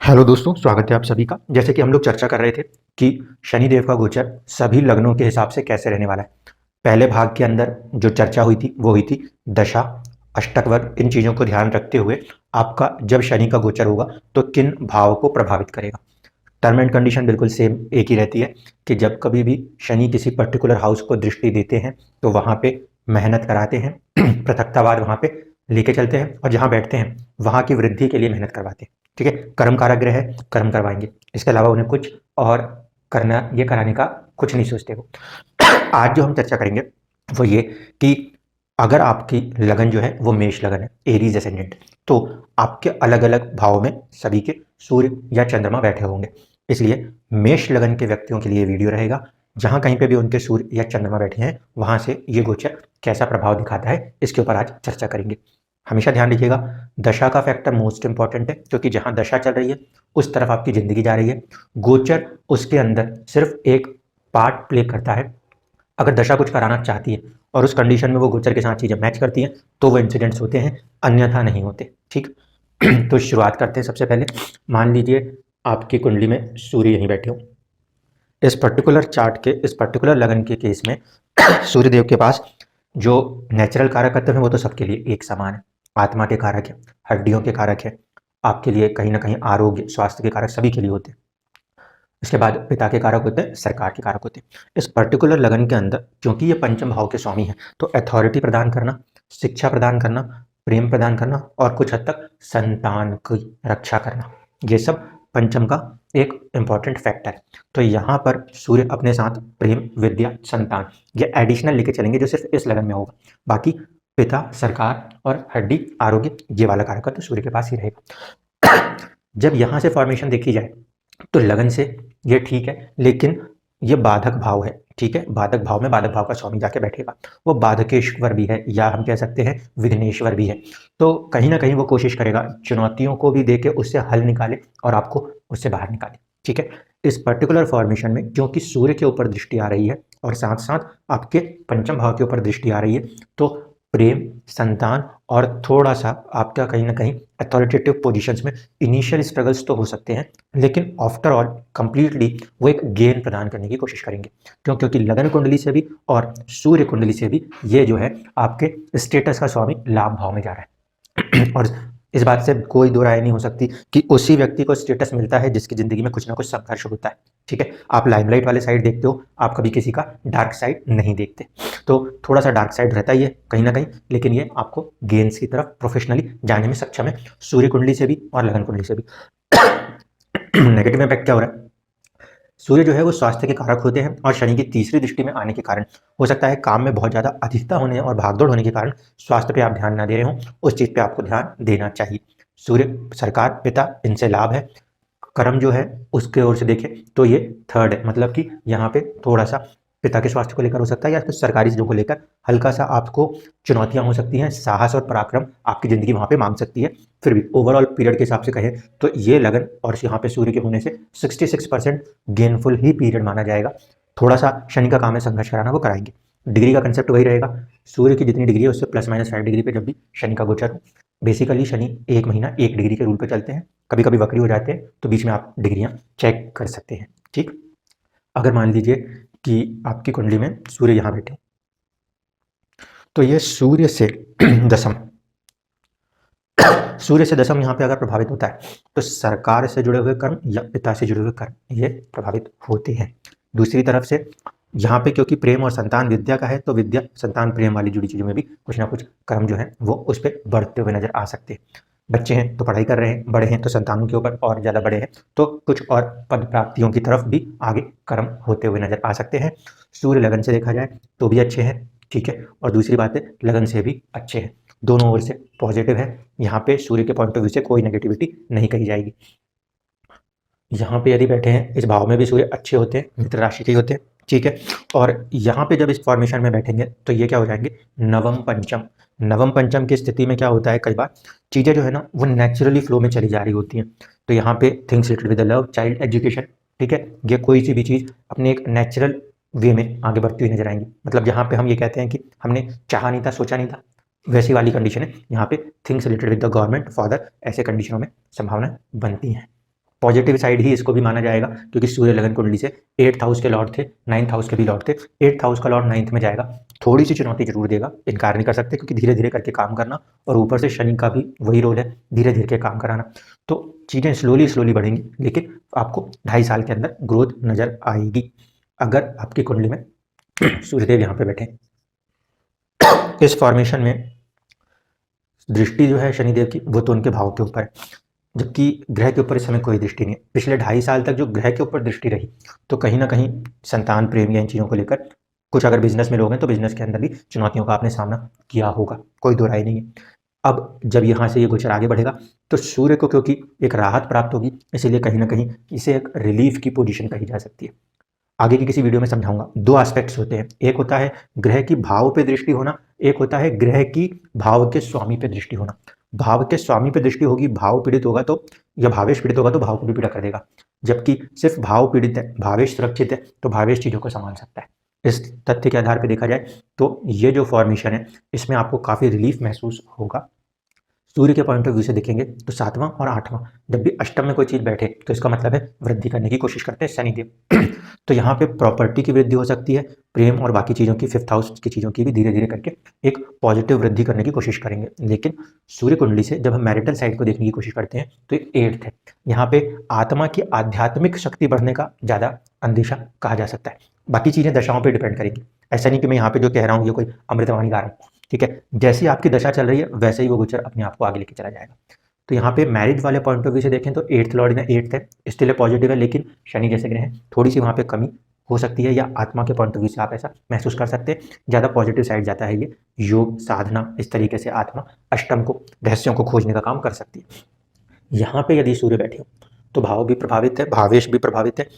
Hello दोस्तों, स्वागत है आप सभी का। जैसे कि हम लोग चर्चा कर रहे थे कि शनिदेव का गोचर सभी लग्नों के हिसाब से कैसे रहने वाला है। पहले भाग के अंदर जो चर्चा हुई थी वो हुई थी दशा, अष्टक वर्ग, इन चीज़ों को ध्यान रखते हुए आपका जब शनि का गोचर होगा तो किन भावों को प्रभावित करेगा। टर्म एंड कंडीशन बिल्कुल सेम एक ही रहती है कि जब कभी भी शनि किसी पर्टिकुलर हाउस को दृष्टि देते हैं तो वहाँ पे मेहनत कराते हैं पृथकतावाद वहाँ पे लेके चलते हैं और जहाँ बैठते हैं वहाँ की वृद्धि के लिए मेहनत करवाते हैं। ठीक है, कर्म कारक ग्रह है, कर्म करवाएंगे, इसके अलावा उन्हें कुछ और करना ये कराने का कुछ नहीं सोचते वो। आज जो हम चर्चा करेंगे वो ये कि अगर आपकी लगन जो है वो मेष लगन है, एरीज एसेंडेंट, तो आपके अलग अलग भावों में सभी के सूर्य या चंद्रमा बैठे होंगे। इसलिए मेष लगन के व्यक्तियों के लिए वीडियो रहेगा। जहां कहीं पे भी उनके सूर्य या चंद्रमा बैठे हैं वहां से ये गोचर कैसा प्रभाव दिखाता है इसके ऊपर आज चर्चा करेंगे। हमेशा ध्यान रखिएगा, दशा का फैक्टर मोस्ट इंपॉर्टेंट है, क्योंकि जहां दशा चल रही है उस तरफ आपकी जिंदगी जा रही है। गोचर उसके अंदर सिर्फ एक पार्ट प्ले करता है। अगर दशा कुछ कराना चाहती है और उस कंडीशन में वो गोचर के साथ चीजें मैच करती हैं तो वो इंसिडेंट्स होते हैं, अन्यथा नहीं होते। ठीक तो शुरुआत करते हैं। सबसे पहले मान लीजिए आपकी कुंडली में सूर्य यहीं बैठे हो। इस पर्टिकुलर चार्ट के इस पर्टिकुलर लगन के केस में सूर्य देव के पास जो नेचुरल कारक तत्व है वो तो सबके लिए एक समान है। आत्मा के कारक है, हड्डियों के कारक है, आपके लिए कहीं ना कहीं आरोग्य स्वास्थ्य के कारक सभी के लिए होते हैं। इसके बाद पिता के कारक होते हैं, सरकार के कारक होते हैं। इस पर्टिकुलर लगन के अंदर क्योंकि ये पंचम भाव के स्वामी है तो अथॉरिटी प्रदान करना, शिक्षा प्रदान करना, प्रेम प्रदान करना और कुछ हद तक संतान की रक्षा करना, ये सब पंचम का एक इंपॉर्टेंट फैक्टर है। तो यहाँ पर सूर्य अपने साथ प्रेम, विद्या, संतान ये एडिशनल लेके चलेंगे जो सिर्फ इस लगन में होगा। बाकी पिता, सरकार और हड्डी, आरोग्य, ये वाला कारक तो सूर्य के पास ही रहेगा। जब यहाँ से फॉर्मेशन देखी जाए तो लगन से ये ठीक है, लेकिन ये बाधक भाव है। ठीक है, बाधक भाव में बाधक भाव का स्वामी जाके बैठेगा, वो बाधकेश्वर भी है या हम कह सकते हैं विघ्नेश्वर भी है। तो कहीं ना कहीं वो कोशिश करेगा चुनौतियों को भी देके उससे हल निकाले और आपको उससे बाहर निकाले। ठीक है, इस पर्टिकुलर फॉर्मेशन में क्योंकि सूर्य के ऊपर दृष्टि आ रही है और साथ साथ आपके पंचम भाव के ऊपर दृष्टि आ रही है, तो प्रेम, संतान और थोड़ा सा आपका कहीं ना कहीं अथॉरिटेटिव पोजीशंस में इनिशियल स्ट्रगल्स तो हो सकते हैं, लेकिन आफ्टर ऑल कंप्लीटली वो एक गेन प्रदान करने की कोशिश करेंगे। क्योंकि लगन कुंडली से भी और सूर्य कुंडली से भी ये जो है आपके स्टेटस का स्वामी लाभ भाव में जा रहा है। और इस बात से कोई दो राय नहीं हो सकती कि उसी व्यक्ति को स्टेटस मिलता है जिसकी जिंदगी में कुछ ना कुछ संघर्ष होता है। ठीक है, आप लाइमलाइट वाले साइड देखते हो, आप कभी किसी का डार्क साइड नहीं देखते। तो थोड़ा सा डार्क साइड रहता ही है कहीं ना कहीं, लेकिन ये आपको गेन्स की तरफ प्रोफेशनली जाने में सक्षम है, सूर्य कुंडली से भी और लगन कुंडली से भी। नेगेटिव इम्पैक्ट क्या हो रहा है? सूर्य जो है वो स्वास्थ्य के कारक होते हैं और शनि की तीसरी दृष्टि में आने के कारण हो सकता है काम में बहुत ज़्यादा अधिकता होने और भागदौड़ होने के कारण स्वास्थ्य पे आप ध्यान ना दे रहे हो, उस चीज़ पे आपको ध्यान देना चाहिए। सूर्य, सरकार, पिता, इनसे लाभ है। कर्म जो है उसके ओर से देखें तो ये थर्ड है, मतलब कि यहाँ पे थोड़ा सा पिता के स्वास्थ्य को लेकर हो सकता है या फिर सरकारी चीज़ों को लेकर हल्का सा आपको चुनौतियां हो सकती हैं, साहस और पराक्रम आपकी जिंदगी वहां पे मांग सकती है। फिर भी ओवरऑल पीरियड के हिसाब से कहें तो ये लगन और यहाँ पे सूर्य के होने से 66% गेनफुल ही पीरियड माना जाएगा। थोड़ा सा शनि का काम है संघर्ष कराना, वो कराएंगे। डिग्री का कंसेप्ट वही रहेगा, सूर्य की जितनी डिग्री है उससे +-5 डिग्री पे जब भी शनि का गोचर हो। बेसिकली शनि 1 महीना 1 डिग्री के रूल पे चलते हैं, कभी कभी वक्री हो जाते हैं तो बीच में आप डिग्रियां चेक कर सकते हैं। ठीक, अगर मान लीजिए कि आपकी कुंडली में सूर्य यहाँ बैठे तो ये सूर्य से दशम, सूर्य से दशम यहाँ पे अगर प्रभावित होता है तो सरकार से जुड़े हुए कर्म या पिता से जुड़े हुए कर्म ये प्रभावित होते हैं। दूसरी तरफ से यहाँ पे क्योंकि प्रेम और संतान विद्या का है तो विद्या, संतान, प्रेम वाली जुड़ी चीज़ों में भी कुछ ना कुछ कर्म जो है वो उस पर बढ़ते हुए नजर आ सकते हैं। बच्चे हैं तो पढ़ाई कर रहे हैं, बड़े हैं तो संतानों के ऊपर और ज़्यादा बड़े हैं तो कुछ और पद प्राप्तियों की तरफ भी आगे कर्म होते हुए नजर आ सकते हैं। सूर्य लगन से देखा जाए तो भी अच्छे हैं। ठीक है, और दूसरी बात है लगन से भी अच्छे हैं, दोनों ओर से पॉजिटिव है। यहाँ पे सूर्य के पॉइंट ऑफ व्यू से कोई नेगेटिविटी नहीं कही जाएगी। यहाँ पे यदि बैठे हैं इस भाव में भी सूर्य अच्छे होते हैं, मित्र राशि के होते हैं। ठीक है, और यहाँ पे जब इस फॉर्मेशन में बैठेंगे तो ये क्या हो जाएंगे, नवम पंचम। नवम पंचम की स्थिति में क्या होता है, कई बार चीज़ें जो है ना वो नेचुरली फ्लो में चली जा रही होती हैं। तो यहाँ पे things related with the love, child education, ठीक है, ये कोई सी भी चीज़ अपने एक नेचुरल वे में आगे बढ़ती हुई नजर आएंगी। मतलब जहाँ पे हम ये कहते हैं कि हमने चाहा नहीं था, सोचा नहीं था, वैसी वाली कंडीशन है यहाँ पे। Things related with the government, father, ऐसे कंडीशनों में संभावना बनती है। पॉजिटिव साइड ही इसको भी माना जाएगा, क्योंकि सूर्य लगन कुंडली से 8th हाउस के लॉर्ड थे, 9th हाउस के भी लॉर्ड थे। 8th हाउस का लॉर्ड 9th में जाएगा, थोड़ी सी चुनौती जरूर देगा, इनकार नहीं कर सकते, क्योंकि धीरे धीरे करके काम करना, और ऊपर से शनि का भी वही रोल है, धीरे धीरे के काम कराना। तो चीज़ें स्लोली स्लोली बढ़ेंगी, लेकिन आपको 2.5 साल के अंदर ग्रोथ नजर आएगी अगर आपकी कुंडली में सूर्यदेव यहाँ पे बैठे। इस फॉर्मेशन में दृष्टि जो है शनिदेव की, वो तो उनके भाव के ऊपर है, जबकि ग्रह के ऊपर इस समय कोई दृष्टि नहीं है। पिछले 2.5 साल तक जो ग्रह के ऊपर दृष्टि रही, तो कहीं ना कहीं संतान प्रेम या इन चीज़ों को लेकर, कुछ अगर बिजनेस में लोग हैं तो बिजनेस के अंदर भी चुनौतियों का आपने सामना किया होगा, कोई दो राय नहीं है। अब जब यहाँ से ये गोचर आगे बढ़ेगा तो सूर्य को क्योंकि एक राहत प्राप्त होगी, इसीलिए कहीं ना कहीं इसे एक रिलीफ की पोजीशन कही जा सकती है। आगे की किसी वीडियो में समझाऊंगा। दो एस्पेक्ट्स होते हैं, एक होता है ग्रह की भाव पे दृष्टि होना, एक होता है ग्रह की भाव के स्वामी पे दृष्टि होना। भाव के स्वामी पे दृष्टि होगी, भाव पीड़ित होगा तो, या भावेश पीड़ित होगा तो भाव को भी पीड़ा कर देगा, जबकि सिर्फ भाव पीड़ित है, भावेश सुरक्षित है, तो भावेश चीजों को संभाल सकता है। इस तथ्य के आधार पर देखा जाए तो ये जो फॉर्मेशन है, इसमें आपको काफी रिलीफ महसूस होगा। सूर्य के पॉइंट ऑफ व्यू से देखेंगे तो 7वां और 8वां, जब भी अष्टम में कोई चीज बैठे तो इसका मतलब है वृद्धि करने की कोशिश करते हैं शनिदेव। तो यहाँ पे प्रॉपर्टी की वृद्धि हो सकती है, प्रेम और बाकी चीजों की, 5th हाउस की चीजों की भी धीरे धीरे करके एक पॉजिटिव वृद्धि करने की कोशिश करेंगे। लेकिन सूर्य कुंडली से जब हम मैरिटल साइड को देखने की कोशिश करते हैं तो ये 8th है, यहाँ पे आत्मा की आध्यात्मिक शक्ति बढ़ने का ज्यादा अंदेशा कहा जा सकता है। बाकी चीजें दशाओं पर डिपेंड करेगी, ऐसा नहीं कि मैं यहाँ पे जो कह रहा हूँ ये कोई अमृतवाणी गा रहा हूँ, ठीक है। जैसी आपकी दशा चल रही है वैसे ही वो गोचर अपने आप को आगे लेके चला जाएगा। तो यहाँ पे मैरिज वाले पॉइंट ऑफ व्यू से देखें तो 8th लॉर्ड में 8th है, स्टिल पॉजिटिव है, लेकिन शनि जैसे ग्रह हैं, थोड़ी सी वहाँ पे कमी हो सकती है, या आत्मा के पॉइंट ऑफ व्यू से आप ऐसा महसूस कर सकते हैं। ज़्यादा पॉजिटिव साइड जाता है ये योग साधना, इस तरीके से आत्मा अष्टम को, रहस्यों को खोजने का काम कर सकती है। यहाँ पे यदि सूर्य बैठे हो तो भाव भी प्रभावित है, भावेश भी प्रभावित है।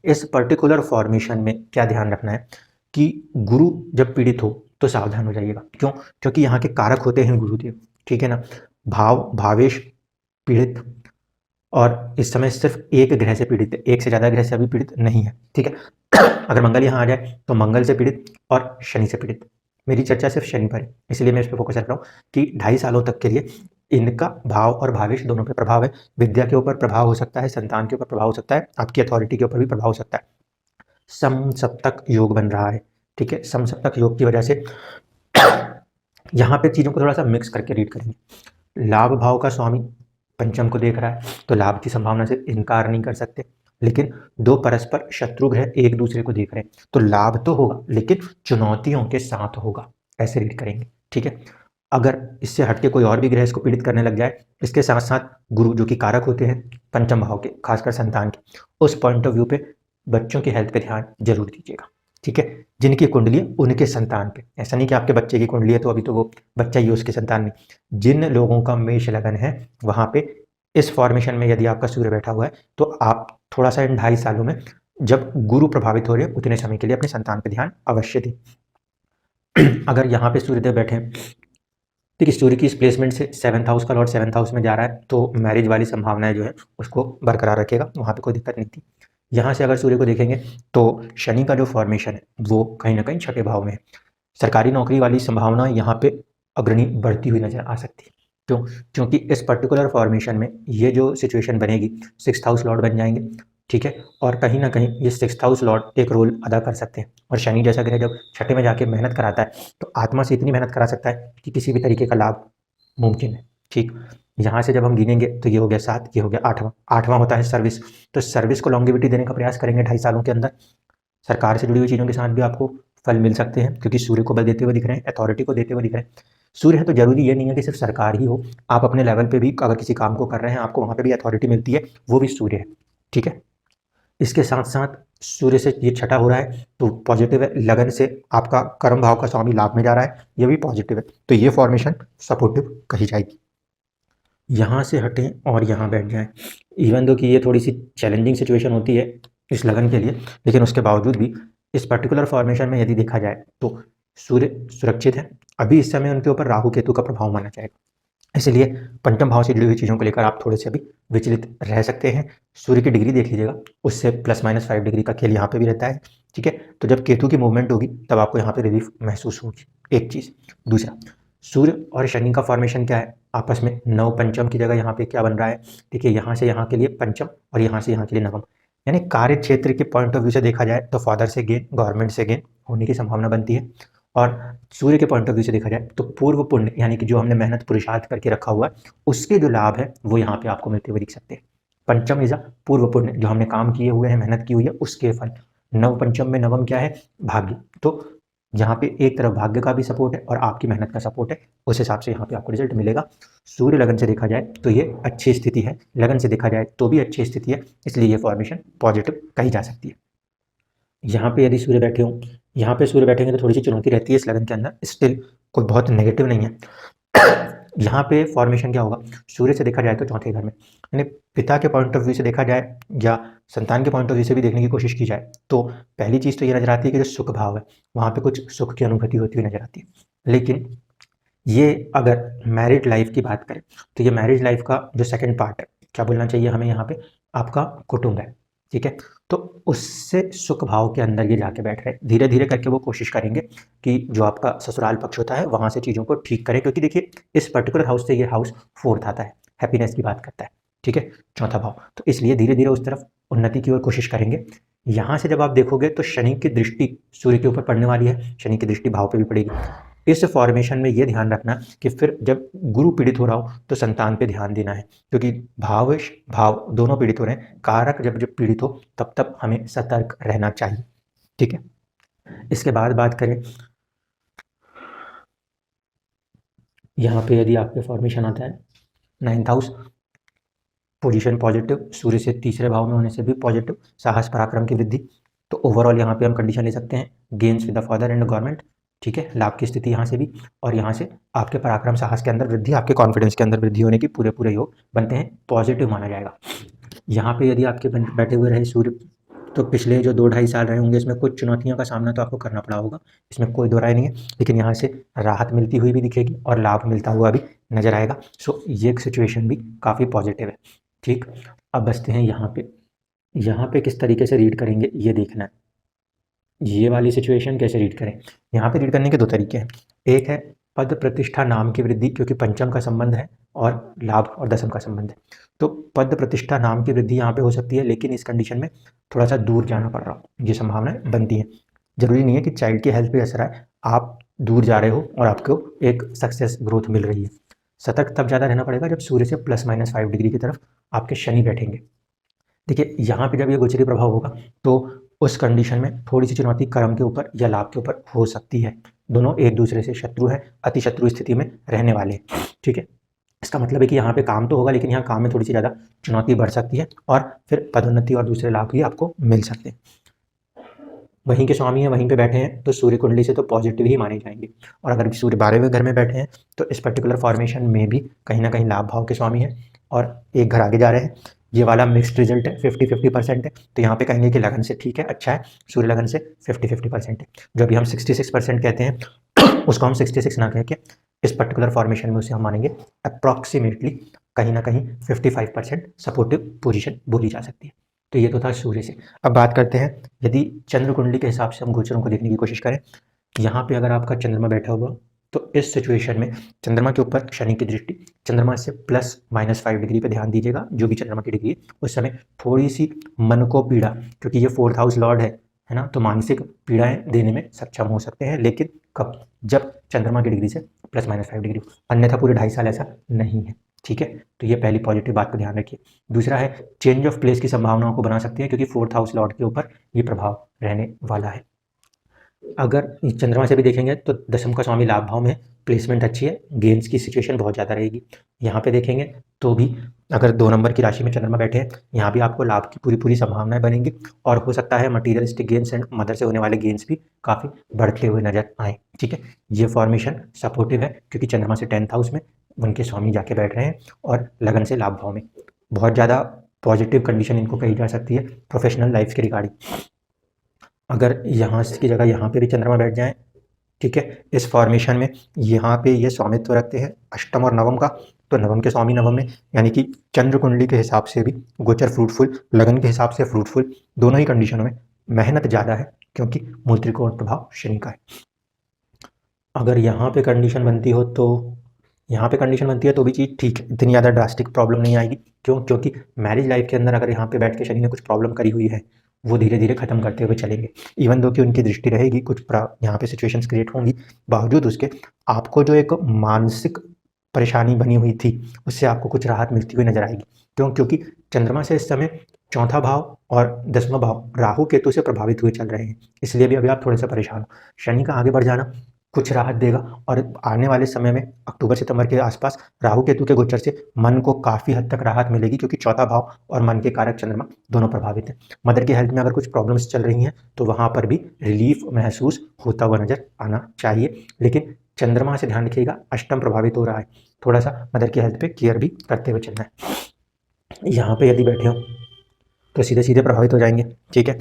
इस पर्टिकुलर फॉर्मेशन में क्या ध्यान रखना है कि गुरु जब पीड़ित हो तो सावधान हो जाइएगा। क्यों? क्योंकि यहाँ के कारक होते हैं गुरुदेव, ठीक है ना। भाव भावेश पीड़ित, और इस समय सिर्फ एक ग्रह से पीड़ित है, एक से ज्यादा ग्रह से अभी पीड़ित नहीं है, ठीक है। अगर मंगल यहाँ आ जाए तो मंगल से पीड़ित और शनि से पीड़ित। मेरी चर्चा सिर्फ शनि पर है, इसलिए मैं इस पर फोकस रख रहा हूँ कि 2.5 सालों तक के लिए इनका भाव और भावेश दोनों पे प्रभाव है। विद्या के ऊपर प्रभाव हो सकता है, संतान के ऊपर प्रभाव हो सकता है, आपकी अथॉरिटी के ऊपर भी प्रभाव हो सकता है। सम सप्तक योग बन रहा है, ठीक है। सम सप्तक योग की वजह से यहाँ पे चीजों को थोड़ा सा मिक्स करके रीड करेंगे। लाभ भाव का स्वामी पंचम को देख रहा है, तो लाभ की संभावना से इनकार नहीं कर सकते, लेकिन दो परस्पर शत्रु ग्रह एक दूसरे को देख रहे हैं, तो लाभ तो होगा लेकिन चुनौतियों के साथ होगा, ऐसे रीड करेंगे, ठीक है। अगर इससे हटके कोई और भी ग्रह इसको पीड़ित करने लग जाए, इसके साथ साथ गुरु जो कि कारक होते हैं पंचम भाव के, खासकर संतान के, उस पॉइंट ऑफ व्यू पे बच्चों की हेल्थ पे ध्यान जरूर दीजिएगा, ठीक है। जिनकी कुंडली है उनके संतान पे, ऐसा नहीं कि आपके बच्चे की कुंडली है तो अभी तो वो बच्चा ही उसके संतान नहीं। जिन लोगों का मेष लगन है वहां पे इस फॉर्मेशन में यदि आपका सूर्य बैठा हुआ है तो आप थोड़ा सा इन 2.5 सालों में जब गुरु प्रभावित हो रहे हैं उतने समय के लिए अपने संतान पे ध्यान अवश्य दें। अगर यहाँ पे सूर्यदेव बैठे हैं, ठीक है, सूर्य की इस प्लेसमेंट से 7th हाउस का लॉर्ड 7th हाउस में जा रहा है, तो मैरिज वाली संभावनाएं जो है उसको बरकरार रखेगा, वहां पे कोई दिक्कत नहीं थी। यहाँ से अगर सूर्य को देखेंगे तो शनि का जो फॉर्मेशन है वो कहीं ना कहीं 6ठे भाव में है। सरकारी नौकरी वाली संभावना यहाँ पे अग्रणी बढ़ती हुई नजर आ सकती है। क्यों? क्योंकि इस पर्टिकुलर फॉर्मेशन में ये जो सिचुएशन बनेगी, 6th हाउस लॉर्ड बन जाएंगे, ठीक है। और कहीं ना कहीं ये 6th हाउस लॉर्ड एक रोल अदा कर सकते हैं, और शनि जैसा ग्रह जब 6ठे में जाके मेहनत कराता है तो आत्मा से इतनी मेहनत करा सकता है कि किसी भी तरीके का लाभ मुमकिन है, ठीक। यहाँ से जब हम गिनेंगे तो ये हो गया 7, ये हो गया 8वां। 8वां होता है सर्विस, तो सर्विस को लॉन्गिविटी देने का प्रयास करेंगे 2.5 सालों के अंदर। सरकार से जुड़ी हुई चीज़ों के साथ भी आपको फल मिल सकते हैं, क्योंकि सूर्य को बल देते हुए दिख रहे हैं, अथॉरिटी को देते हुए दिख रहे हैं। सूर्य है तो जरूरी ये नहीं है कि सिर्फ सरकार ही हो, आप अपने लेवल पे भी अगर किसी काम को कर रहे हैं आपको वहाँ पे भी अथॉरिटी मिलती है, वो भी सूर्य है, ठीक है। इसके साथ साथ सूर्य से ये 6ठा हो रहा है तो पॉजिटिव है, लगन से आपका कर्म भाव का स्वामी लाभ में जा रहा है, ये भी पॉजिटिव है, तो ये फॉर्मेशन सपोर्टिव कही जाएगी। यहाँ से हटें और यहाँ बैठ जाएं, इवन दो कि ये थोड़ी सी चैलेंजिंग सिचुएशन होती है इस लगन के लिए, लेकिन उसके बावजूद भी इस पर्टिकुलर फॉर्मेशन में यदि देखा जाए तो सूर्य सुरक्षित है। अभी इस समय उनके ऊपर राहु केतु का प्रभाव माना जाएगा, इसलिए पंचम भाव से जुड़ी हुई चीज़ों को लेकर आप थोड़े से अभी विचलित रह सकते हैं। सूर्य की डिग्री देख लीजिएगा, उससे +-5 डिग्री का खेल यहाँ पे भी रहता है, ठीक है। तो जब केतु की मूवमेंट होगी तब आपको यहाँ पे रिलीफ महसूस होगी, एक चीज़। दूसरा, सूर्य और शनि का फॉर्मेशन क्या है आपस में, नव पंचम की जगह यहाँ पे क्या बन रहा है, देखिए यहाँ से यहाँ के लिए पंचम और यहाँ से यहाँ के लिए नवम, यानी कार्य क्षेत्र के पॉइंट ऑफ व्यू से देखा जाए तो फादर से गेन, गवर्नमेंट से गेन होने की संभावना बनती है। और सूर्य के पॉइंट ऑफ व्यू से देखा जाए तो पूर्व पुण्य, यानी कि जो हमने मेहनत पुरुषार्थ करके रखा हुआ है उसके जो लाभ है वो यहाँ पे आपको मिलते हुए दिख सकते हैं। पंचम इज पूर्व पुण्य, जो हमने काम किए हुए हैं, मेहनत की हुई है उसके फल। नव पंचम में नवम क्या है, भाग्य। तो यहाँ पे एक तरफ भाग्य का भी सपोर्ट है और आपकी मेहनत का सपोर्ट है, उस हिसाब से यहाँ पे आपको रिजल्ट मिलेगा। सूर्य लगन से देखा जाए तो ये अच्छी स्थिति है, लगन से देखा जाए तो भी अच्छी स्थिति है, इसलिए ये फॉर्मेशन पॉजिटिव कही जा सकती है। यहाँ पे यदि सूर्य बैठे हों, यहाँ पे सूर्य बैठेंगे तो थोड़ी सी चुनौती रहती है इस लगन के अंदर, स्टिल कोई बहुत नेगेटिव नहीं है। यहाँ पे फॉर्मेशन क्या होगा, सूर्य से देखा जाए तो चौथे घर में, यानी पिता के पॉइंट ऑफ व्यू से देखा जाए या संतान के पॉइंट ऑफ व्यू से भी देखने की कोशिश की जाए तो पहली चीज़ तो ये नजर आती है कि जो सुख भाव है वहाँ पे कुछ सुख की अनुभूति होती हुई नजर आती है। लेकिन ये अगर मैरिड लाइफ की बात करें तो ये मैरिज लाइफ का जो सेकंड पार्ट है, क्या बोलना चाहिए हमें यहाँ पे, आपका कुटुंब है, ठीक है। तो उससे सुख भाव के अंदर ये जाके बैठ रहे, धीरे धीरे करके वो कोशिश करेंगे कि जो आपका ससुराल पक्ष होता है वहाँ से चीज़ों को ठीक करें, क्योंकि देखिए इस पर्टिकुलर हाउस से ये हाउस फोर्थ आता है, हैप्पीनेस की बात करता है, ठीक है, चौथा भाव, तो इसलिए धीरे धीरे उस तरफ उन्नति की ओर कोशिश करेंगे। यहाँ से जब आप देखोगे तो शनि की दृष्टि सूर्य के ऊपर पड़ने वाली है, शनि की दृष्टि भाव पे भी पड़ेगी। इस फॉर्मेशन में ये ध्यान रखना कि फिर जब गुरु पीड़ित हो रहा हो तो संतान पे ध्यान देना है, क्योंकि भाव भाव दोनों पीड़ित हो रहे हैं, कारक जब जब पीड़ित हो तब तब हमें सतर्क रहना चाहिए, ठीक है। इसके बाद बात करें, यहाँ पे यदि आपके फॉर्मेशन आता है 9th हाउस, पोजीशन पॉजिटिव, सूर्य से तीसरे भाव में होने से भी पॉजिटिव, साहस पराक्रम की वृद्धि, तो ओवरऑल यहाँ पे हम कंडीशन ले सकते हैं gains with the father and government, ठीक है, लाभ की स्थिति यहाँ से भी, और यहाँ से आपके पराक्रम साहस के अंदर वृद्धि, आपके कॉन्फिडेंस के अंदर वृद्धि होने की पूरे पूरे योग बनते हैं, पॉजिटिव माना जाएगा। यहाँ पे यदि आपके बैठे हुए रहे सूर्य तो पिछले जो 2-2.5 साल रहे होंगे इसमें कुछ चुनौतियों का सामना तो आपको करना पड़ा होगा, इसमें कोई दो राय नहीं है, लेकिन यहाँ से राहत मिलती हुई भी दिखेगी और लाभ मिलता हुआ भी नजर आएगा। सो ये सिचुएशन भी काफ़ी पॉजिटिव है, ठीक। अब बचते हैं यहाँ पे किस तरीके से रीड करेंगे ये देखना है, ये वाली सिचुएशन कैसे रीड करें। यहाँ पे रीड करने के दो तरीके हैं, एक है पद प्रतिष्ठा नाम की वृद्धि, क्योंकि पंचम का संबंध है और लाभ और दसम का संबंध है, तो पद प्रतिष्ठा नाम की वृद्धि यहाँ पे हो सकती है, लेकिन इस कंडीशन में थोड़ा सा दूर जाना पड़ रहा हो, ये संभावनाएं बनती हैं। जरूरी नहीं है कि चाइल्ड की हेल्थ पे असर आए, आप दूर जा रहे हो और आपको एक सक्सेस ग्रोथ मिल रही है। सतर्क तब ज़्यादा रहना पड़ेगा जब सूर्य से +-5 डिग्री की तरफ आपके शनि बैठेंगे। देखिए यहाँ पे जब ये गोचरी प्रभाव होगा तो उस कंडीशन में थोड़ी सी चुनौती कर्म के ऊपर या लाभ के ऊपर हो सकती है, दोनों एक दूसरे से शत्रु है, अति शत्रु स्थिति में रहने वाले हैं, ठीक है। इसका मतलब है कि यहाँ पे काम तो होगा, लेकिन यहाँ काम में थोड़ी सी ज़्यादा चुनौती बढ़ सकती है और फिर पदोन्नति और दूसरे लाभ भी आपको मिल सकते हैं। वहीं के स्वामी हैं, वहीं पे बैठे हैं, तो सूर्य कुंडली से तो पॉजिटिव ही माने जाएंगे, और अगर सूर्य 12वें घर में बैठे हैं तो इस पर्टिकुलर फॉर्मेशन में भी कहीं ना कहीं लाभ भाव के स्वामी हैं और एक घर आगे जा रहे हैं। ये वाला मिक्स्ड रिजल्ट है, 50-50% है, तो यहाँ पे कहेंगे कि लगन से ठीक है, अच्छा है, सूर्य लगन से 50-50% है। जो अभी हम 66% कहते हैं उसको हम 66 ना कह के इस पर्टिकुलर फॉर्मेशन में उसे हम मानेंगे अप्रॉक्सीमेटली कहीं ना कहीं 55% सपोर्टिव पोजीशन बोली जा सकती है। तो ये तो था सूर्य से। अब बात करते हैं यदि चंद्र कुंडली के हिसाब से हम गोचरों को देखने की कोशिश करें, यहाँ पे अगर आपका चंद्रमा बैठा हुआ तो इस सिचुएशन में चंद्रमा के ऊपर शनि की दृष्टि, चंद्रमा से +-5 डिग्री पे ध्यान दीजिएगा, जो भी चंद्रमा की डिग्री है उस समय थोड़ी सी मन को पीड़ा, क्योंकि ये 4th हाउस लॉर्ड है ना, तो मानसिक पीड़ाएं देने में सक्षम हो सकते हैं, लेकिन कब, जब चंद्रमा की डिग्री से +-5 डिग्री, अन्यथा पूरे 2.5 साल ऐसा नहीं है, ठीक है। तो ये पहली पॉजिटिव बात को ध्यान रखिए। दूसरा है चेंज ऑफ प्लेस की संभावनाओं को बना सकती है, क्योंकि 4th हाउस लॉर्ड के ऊपर ये प्रभाव रहने वाला है। अगर चंद्रमा से भी देखेंगे तो दसम का स्वामी लाभ भाव में, प्लेसमेंट अच्छी है, गेन्स की सिचुएशन बहुत ज़्यादा रहेगी। यहाँ पे देखेंगे तो भी अगर 2 नंबर की राशि में चंद्रमा बैठे हैं, यहाँ भी आपको लाभ की पूरी पूरी संभावनाएं बनेंगी, और हो सकता है मटीरियलिस्टिक गेन्स एंड मदर से होने वाले गेन्स भी काफ़ी बढ़ते हुए नजर आए, ठीक है। ये फॉर्मेशन सपोर्टिव है, क्योंकि चंद्रमा से 10th हाउस में उनके स्वामी जाके बैठ रहे हैं और लगन से लाभ भाव में, बहुत ज़्यादा पॉजिटिव कंडीशन इनको कही जा सकती है प्रोफेशनल लाइफ के रिगार्डिंग। अगर यहाँ की जगह यहाँ पे भी चंद्रमा बैठ जाए, ठीक है, इस फॉर्मेशन में यहाँ पे ये स्वामित्व रखते हैं अष्टम और नवम का, तो नवम के स्वामी नवम में, यानी कि चंद्र कुंडली के हिसाब से भी गोचर फ्रूटफुल, लगन के हिसाब से फ्रूटफुल, दोनों ही कंडीशनों में मेहनत ज़्यादा है, क्योंकि मूल त्रिकोण प्रभाव शनि का है। अगर यहाँ पे कंडीशन बनती हो तो यहाँ पे कंडीशन बनती है तो भी चीज़ ठीक है, इतनी ज़्यादा ड्रास्टिक प्रॉब्लम नहीं आएगी। क्यों? क्योंकि मैरिज लाइफ के अंदर अगर यहाँ पे बैठ के शनि ने कुछ प्रॉब्लम करी हुई है, वो धीरे धीरे खत्म करते हुए चलेंगे। इवन दो कि उनकी दृष्टि रहेगी, कुछ यहाँ पे सिचुएशंस क्रिएट होंगी, बावजूद उसके आपको जो एक मानसिक परेशानी बनी हुई थी, उससे आपको कुछ राहत मिलती हुई नजर आएगी। क्यों? क्योंकि चंद्रमा से इस समय चौथा भाव और 10वां भाव राहु केतु से प्रभावित हुए चल रहे हैं, इसलिए भी अभी आप थोड़े से परेशान हो। शनि का आगे बढ़ जाना कुछ राहत देगा, और आने वाले समय में अक्टूबर सितंबर के आसपास राहु केतु के गोचर से मन को काफ़ी हद तक राहत मिलेगी, क्योंकि चौथा भाव और मन के कारक चंद्रमा दोनों प्रभावित हैं। मदर की हेल्थ में अगर कुछ प्रॉब्लम्स चल रही हैं तो वहाँ पर भी रिलीफ महसूस होता हुआ नजर आना चाहिए। लेकिन चंद्रमा से ध्यान रखिएगा, अष्टम प्रभावित हो रहा है, थोड़ा सा मदर की हेल्थ पे केयर भी करते हुए चलना है। यहाँ पे यदि बैठे हो तो सीधे सीधे प्रभावित हो जाएंगे, ठीक है।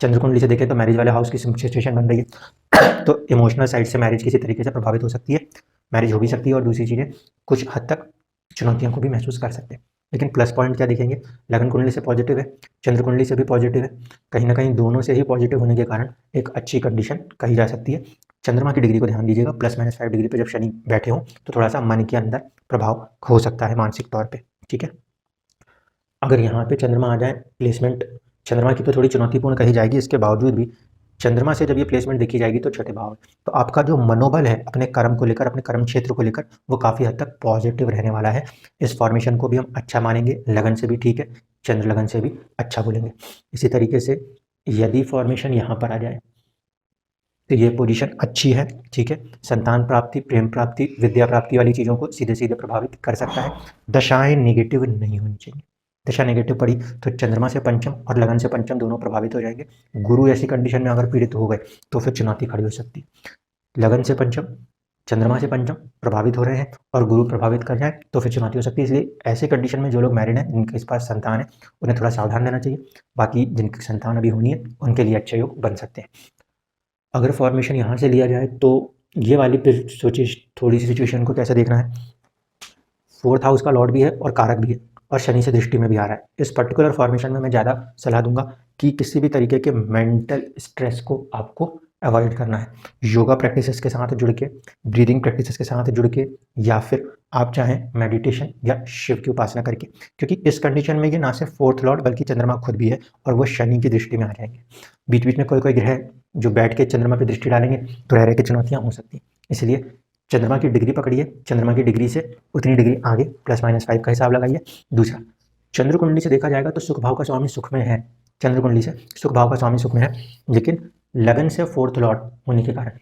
चंद्र कुंडली से देखें तो मैरिज वाले हाउस की सिचुएशन बन रही है, तो इमोशनल साइड से मैरिज किसी तरीके से प्रभावित हो सकती है, मैरिज हो भी सकती है, और दूसरी चीज़ें कुछ हद तक चुनौतियों को भी महसूस कर सकते हैं। लेकिन प्लस पॉइंट क्या दिखेंगे? लगन कुंडली से पॉजिटिव है, चंद्र कुंडली से भी पॉजिटिव है, कहीं ना कहीं दोनों से ही पॉजिटिव होने के कारण एक अच्छी कंडीशन कही जा सकती है। चंद्रमा की डिग्री को ध्यान दीजिएगा, +-5 डिग्री पे जब शनि बैठे हों तो थोड़ा सा मन के अंदर प्रभाव हो सकता है मानसिक तौर पे, ठीक है। अगर यहाँ पे चंद्रमा आ जाए, प्लेसमेंट चंद्रमा की तो थोड़ी चुनौतीपूर्ण कही जाएगी, इसके बावजूद भी चंद्रमा से जब ये प्लेसमेंट देखी जाएगी तो छठे भाव है, तो आपका जो मनोबल है अपने कर्म को लेकर, अपने कर्म क्षेत्र को लेकर, वो काफ़ी हद तक पॉजिटिव रहने वाला है। इस फॉर्मेशन को भी हम अच्छा मानेंगे, लगन से भी ठीक है, चंद्र लगन से भी अच्छा बोलेंगे। इसी तरीके से यदि फॉर्मेशन यहाँ पर आ जाए तो ये पोजीशन अच्छी है, ठीक है। संतान प्राप्ति, प्रेम प्राप्ति, विद्या प्राप्ति वाली चीज़ों को सीधे सीधे प्रभावित कर सकता है। दशाएं नेगेटिव नहीं होनी चाहिए, दशा नेगेटिव पड़ी तो चंद्रमा से पंचम और लगन से पंचम दोनों प्रभावित हो जाएंगे। गुरु ऐसी कंडीशन में अगर पीड़ित हो गए तो फिर चुनौती खड़ी हो सकती है। लगन से पंचम, चंद्रमा से पंचम प्रभावित हो रहे हैं और गुरु प्रभावित कर जाए तो फिर चुनौती हो सकती है। इसलिए ऐसे कंडीशन में जो लोग मैरिड हैं, जिनके पास संतान है, उन्हें थोड़ा सावधान रहना चाहिए। बाकी जिनकी संतान अभी होनी है उनके लिए अच्छे योग बन सकते हैं। अगर फॉर्मेशन यहाँ से लिया जाए तो ये वाली फिर सोचिए थोड़ी सी सिचुएशन को कैसे देखना है। 4th हाउस का लॉर्ड भी है और कारक भी है, और शनि से दृष्टि में भी आ रहा है। इस पर्टिकुलर फॉर्मेशन में मैं ज़्यादा सलाह दूंगा कि किसी भी तरीके के मेंटल स्ट्रेस को आपको अवॉइड करना है। योगा प्रैक्टिसेस के साथ जुड़ के, ब्रीदिंग प्रैक्टिसेस के साथ जुड़ के, या फिर आप चाहें मेडिटेशन या शिव की उपासना करके, क्योंकि इस कंडीशन में ये ना सिर्फ 4th लॉर्ड बल्कि चंद्रमा खुद भी है और वो शनि की दृष्टि में आ जाएंगे। बीच बीच में कोई कोई ग्रह जो बैठ के चंद्रमा पर दृष्टि डालेंगे तो रह रह के चुनौतियाँ हो सकती हैं। इसलिए चंद्रमा की डिग्री पकड़िए, चंद्रमा की डिग्री से उतनी डिग्री आगे +-5 का हिसाब लगाइए। दूसरा, चंद्र कुंडली से देखा जाएगा तो सुख भाव का स्वामी सुख में है, चंद्र कुंडली से सुख भाव का स्वामी सुख में है, लेकिन लगन से 4th लॉर्ड होने के कारण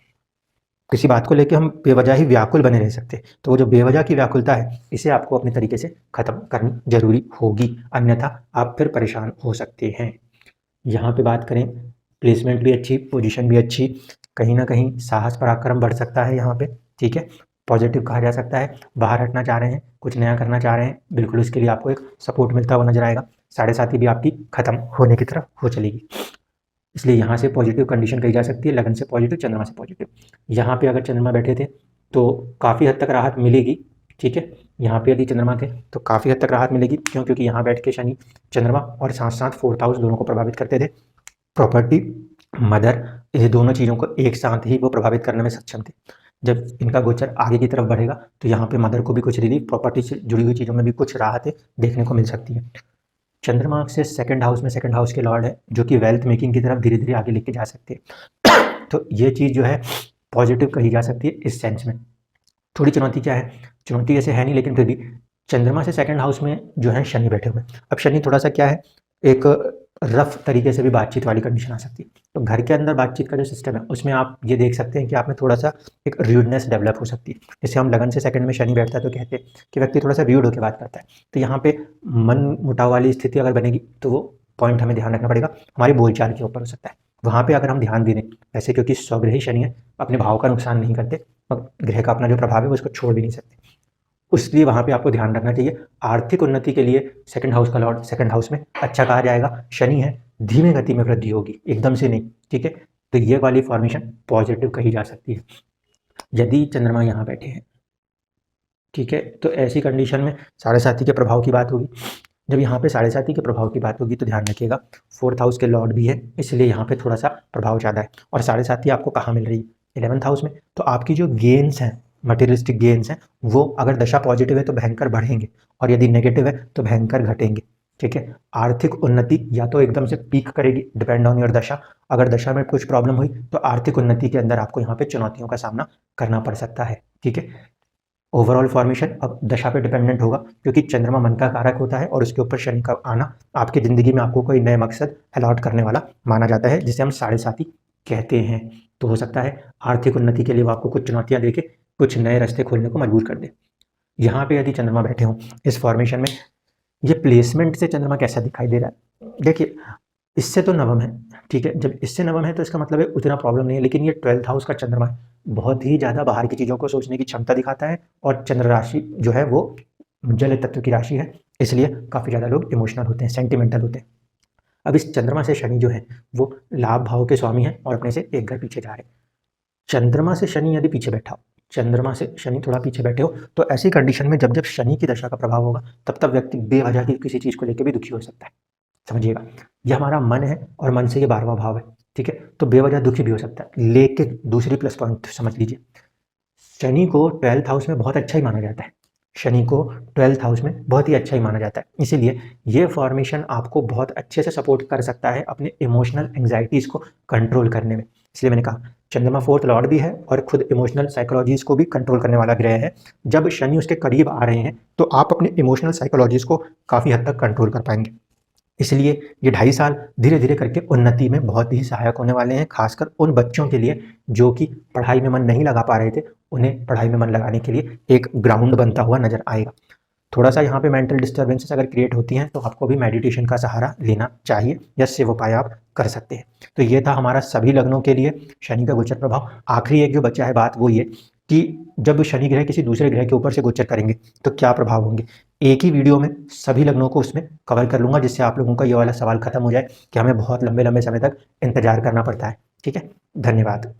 किसी बात को लेकर हम बेवजह ही व्याकुल बने रह सकते। तो वो जो बेवजह की व्याकुलता है, इसे आपको अपने तरीके से खत्म करनी जरूरी होगी, अन्यथा आप फिर परेशान हो सकते हैं। यहाँ पे बात करें, प्लेसमेंट भी अच्छी, पोजीशन भी अच्छी, कहीं ना कहीं साहस पराक्रम बढ़ सकता है यहाँ पे, ठीक है। पॉजिटिव कहा जा सकता है। बाहर हटना चाह रहे हैं, कुछ नया करना चाह रहे हैं, बिल्कुल इसके लिए आपको एक सपोर्ट मिलता हुआ नजर आएगा। 7.5 भी आपकी खत्म होने की तरफ हो चलेगी, इसलिए यहाँ से पॉजिटिव कंडीशन कही जा सकती है। लगन से पॉजिटिव, चंद्रमा से पॉजिटिव। यहाँ पे अगर चंद्रमा बैठे थे तो काफ़ी हद तक राहत मिलेगी, ठीक है। यहाँ पे यदि चंद्रमा थे तो काफ़ी हद तक राहत मिलेगी। क्यों? क्योंकि यहाँ बैठ के शनि चंद्रमा और साथ साथ 4th हाउस दोनों को प्रभावित करते थे। प्रॉपर्टी, मदर, ये दोनों चीज़ों को एक साथ ही वो प्रभावित करने में सक्षम थे। जब इनका गोचर आगे की तरफ बढ़ेगा तो यहाँ पे मदर को भी कुछ रिलीफ, प्रॉपर्टी से जुड़ी हुई चीज़ों में भी कुछ राहतें देखने को मिल सकती है। चंद्रमा से 2nd हाउस में, 2nd हाउस के लॉर्ड है, जो कि वेल्थ मेकिंग की तरफ धीरे धीरे आगे लेके जा सकते हैं। तो ये चीज़ जो है पॉजिटिव कही जा सकती है इस सेंस में। थोड़ी चुनौती क्या है? चुनौती ऐसे है नहीं, लेकिन फिर भी चंद्रमा से 2nd हाउस में जो है शनि बैठे हुए। अब शनि थोड़ा सा क्या है, एक रफ तरीके से भी बातचीत वाली कंडीशन आ सकती है। तो घर के अंदर बातचीत का जो सिस्टम है उसमें आप ये देख सकते हैं कि आप में थोड़ा सा एक र्यूडनेस डेवलप हो सकती है। जैसे हम लगन से 2nd में शनि बैठता है तो कहते हैं कि व्यक्ति थोड़ा सा र्यूड होकर बात करता है। तो यहाँ पे मन मुटाव वाली स्थिति अगर बनेगी तो वो पॉइंट हमें ध्यान रखना पड़ेगा, हमारी बोलचाल के ऊपर हो सकता है। वहाँ पे अगर हम ध्यान दें, वैसे क्योंकि स्वग्रही शनि है, अपने भाव का नुकसान नहीं करते और ग्रह का अपना जो प्रभाव है वो उसको छोड़ भी नहीं सकते, इसलिए वहाँ पे आपको ध्यान रखना चाहिए। आर्थिक उन्नति के लिए 2nd हाउस का लॉर्ड 2nd हाउस में अच्छा कहा जाएगा। शनि है, धीमे गति में वृद्धि होगी, एकदम से नहीं, ठीक है। तो ये वाली फॉर्मेशन पॉजिटिव कही जा सकती है यदि चंद्रमा यहाँ बैठे हैं, ठीक है। तो ऐसी कंडीशन में 7.5 के प्रभाव की बात होगी। जब यहाँ पे 7.5 के प्रभाव की बात होगी तो ध्यान रखिएगा 4th हाउस के लॉर्ड भी है, इसलिए यहाँ पे थोड़ा सा प्रभाव ज़्यादा है। और 7.5 आपको कहाँ मिल रही है? 11th हाउस में, तो आपकी जो गेन्स हैं, मटेरियलिस्टिक गेन्स हैं, वो अगर दशा पॉजिटिव है तो भयंकर बढ़ेंगे, और यदि नेगेटिव है तो भयंकर घटेंगे। ठीक है, आर्थिक उन्नति या तो एकदम से पीक करेगी, डिपेंड ऑन योर दशा। अगर दशा में कुछ प्रॉब्लम हुई तो आर्थिक उन्नति के अंदर आपको यहाँ पे चुनौतियों का सामना करना पड़ सकता है। ठीक है, ओवरऑल फॉर्मेशन अब दशा पे डिपेंडेंट होगा, क्योंकि चंद्रमा मन का कारक होता है और उसके ऊपर शनि का आना आपकी ज़िंदगी में आपको कोई नए मकसद अलॉट करने वाला माना जाता है, जिसे हम साढ़े साथी कहते हैं। तो हो सकता है आर्थिक उन्नति के लिए वो आपको कुछ चुनौतियां देके कुछ नए रास्ते खोलने को मजबूर कर दे। यहाँ पे यदि चंद्रमा बैठे हों इस फॉर्मेशन में, ये प्लेसमेंट से चंद्रमा कैसा दिखाई दे रहा है? देखिए, इससे तो नवम है, ठीक है, जब इससे नवम है तो इसका मतलब है उतना प्रॉब्लम नहीं है, लेकिन ये 12th हाउस का चंद्रमा है, बहुत ही ज़्यादा बाहर की चीज़ों को सोचने की क्षमता दिखाता है, और चंद्र राशि जो है वो जल तत्व की राशि है, इसलिए काफ़ी ज़्यादा लोग इमोशनल होते हैं, सेंटिमेंटल होते हैं। अब इस चंद्रमा से शनि जो है वो लाभ भाव के स्वामी हैं और अपने से एक घर पीछे जा रहे हैं। चंद्रमा से शनि यदि पीछे बैठा हो, चंद्रमा से शनि थोड़ा पीछे बैठे हो, तो ऐसी कंडीशन में जब जब शनि की दशा का प्रभाव होगा तब तब व्यक्ति बेवजह की किसी चीज़ को लेकर भी दुखी हो सकता है। समझिएगा, यह हमारा मन है और मन से ये 12वां भाव है। ठीक है, तो बेवजह दुखी भी हो सकता है, लेकिन दूसरी प्लस पॉइंट समझ लीजिए, शनि को 12th हाउस में बहुत अच्छा ही माना जाता है, शनि को 12th हाउस में बहुत ही अच्छा ही माना जाता है, इसीलिए ये फॉर्मेशन आपको बहुत अच्छे से सपोर्ट कर सकता है अपने इमोशनल एंग्जाइटीज़ को कंट्रोल करने में। इसलिए मैंने कहा चंद्रमा 4th लॉर्ड भी है और खुद इमोशनल साइकोलॉजीज को भी कंट्रोल करने वाला ग्रह है। जब शनि उसके करीब आ रहे हैं तो आप अपने इमोशनल साइकोलॉजीज को काफ़ी हद तक कंट्रोल कर पाएंगे। इसलिए ये 2.5 साल धीरे धीरे करके उन्नति में बहुत ही सहायक होने वाले हैं, खासकर उन बच्चों के लिए जो कि पढ़ाई में मन नहीं लगा पा रहे थे, उन्हें पढ़ाई में मन लगाने के लिए एक ग्राउंड बनता हुआ नजर आएगा। थोड़ा सा यहाँ पे मेंटल डिस्टर्बेंसेस अगर क्रिएट होती हैं तो आपको भी मेडिटेशन का सहारा लेना चाहिए, या शिव उपाय आप कर सकते हैं। तो ये था हमारा सभी लग्नों के लिए शनि का गोचर प्रभाव। आखिरी एक जो बचा है बात वो ये कि जब शनि ग्रह किसी दूसरे ग्रह के ऊपर से गोचर करेंगे तो क्या प्रभाव होंगे, एक ही वीडियो में सभी लग्नों को उसमें कवर कर लूंगा, जिससे आप लोगों का ये वाला सवाल खत्म हो जाए कि हमें बहुत लंबे लंबे समय तक इंतजार करना पड़ता है। ठीक है, धन्यवाद।